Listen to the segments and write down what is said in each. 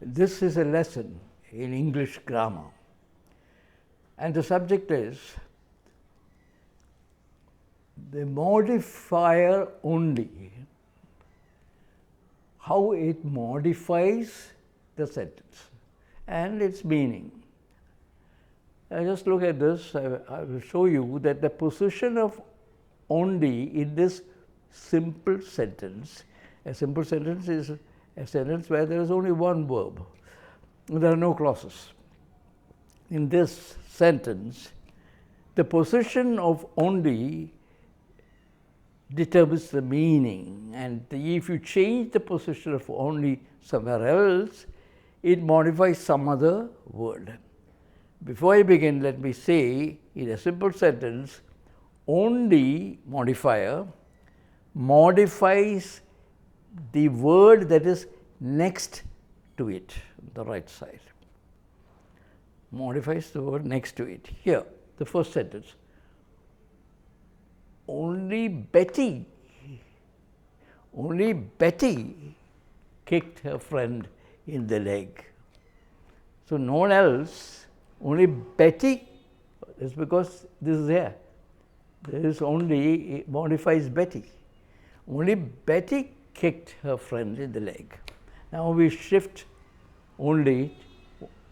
This is a lesson in English grammar, and the subject is the modifier only, how it modifies the sentence and its meaning. Just look at this. I will show you that the position of only in this simple sentence, a simple sentence is a sentence where there is only one verb. There are no clauses. In this sentence, the position of only determines the meaning, and if you change the position of only somewhere else, it modifies some other word. Before I begin, let me say in a simple sentence, only modifier modifies the word that is next to it, the right side. Modifies the word next to it. Here, the first sentence. Only Betty kicked her friend in the leg. So no one else, only Betty, is because this is there. There is only, it modifies Betty. Only Betty kicked her friend in the leg. Now we shift only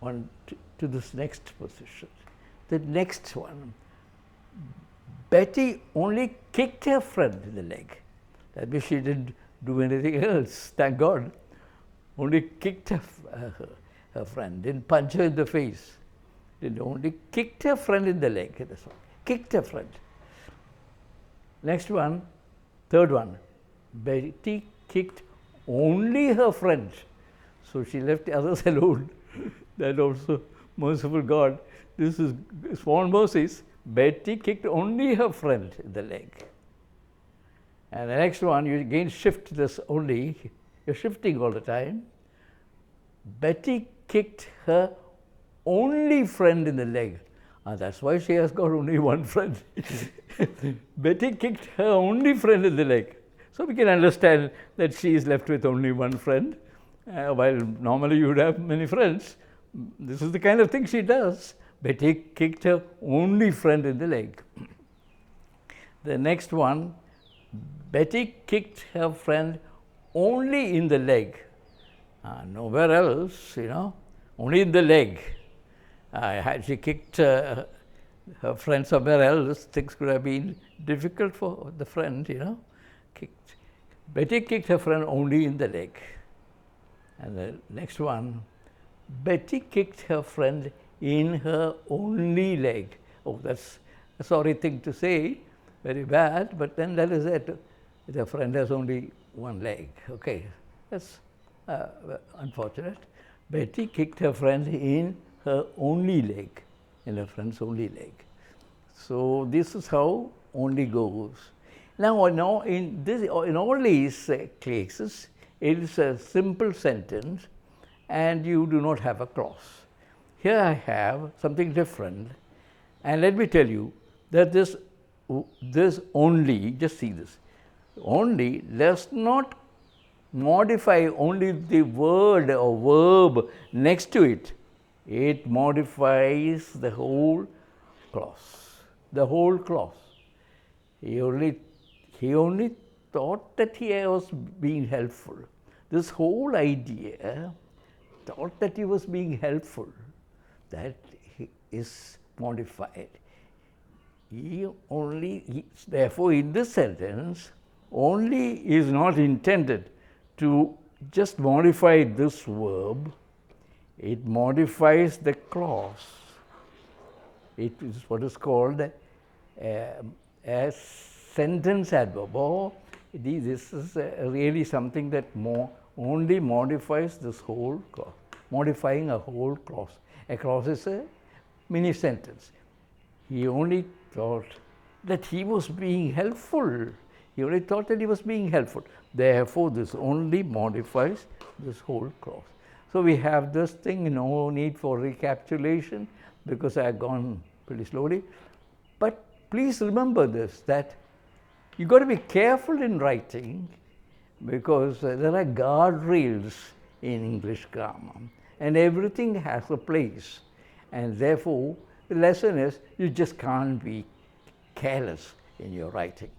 on to this next position. The next one. Betty only kicked her friend in the leg. That means she didn't do anything else, thank God. Only kicked her friend, didn't punch her in the face. Did only kicked her friend in the leg. That's all. Kicked her friend. Next one, third one. Betty kicked only her friend. So she left the others alone. That also, merciful God. This is small mercies. Betty kicked only her friend in the leg. And the next one, you again shift this only. You're shifting all the time. Betty kicked her only friend in the leg. That's why she has got only one friend. Betty kicked her only friend in the leg. So we can understand that she is left with only one friend. While normally you would have many friends. This is the kind of thing she does. Betty kicked her only friend in the leg. The next one, Betty kicked her friend only in the leg. Nowhere else, only in the leg. Had she kicked her friend somewhere else, things could have been difficult for the friend, Betty kicked her friend only in the leg. And the next one, Betty kicked her friend in her only leg. Oh, that's a sorry thing to say, very bad, but then that is it. The friend has only one leg. Okay, that's unfortunate. Betty kicked her friend in her only leg, in her friend's only leg. So this is how only goes. Now in all these cases, it is a simple sentence and you do not have a clause. Here I have something different, and let me tell you that this only, just see this, only does not modify only the word or verb next to it. It modifies the whole clause, the whole clause. He only thought that he was being helpful. This whole idea thought that he was being helpful. That is modified. Therefore, in this sentence, only is not intended to just modify this verb. It modifies the clause. It is what is called a sentence adverb. Or this is really something that only modifies this whole clause, modifying a whole clause. A clause is a mini sentence. He only thought that he was being helpful. He only thought that he was being helpful. Therefore, this only modifies this whole clause. So we have this thing, no need for recapitulation because I have gone pretty slowly. But please remember this, that you've got to be careful in writing because there are guardrails in English grammar. And everything has a place. And therefore, the lesson is you just can't be careless in your writing.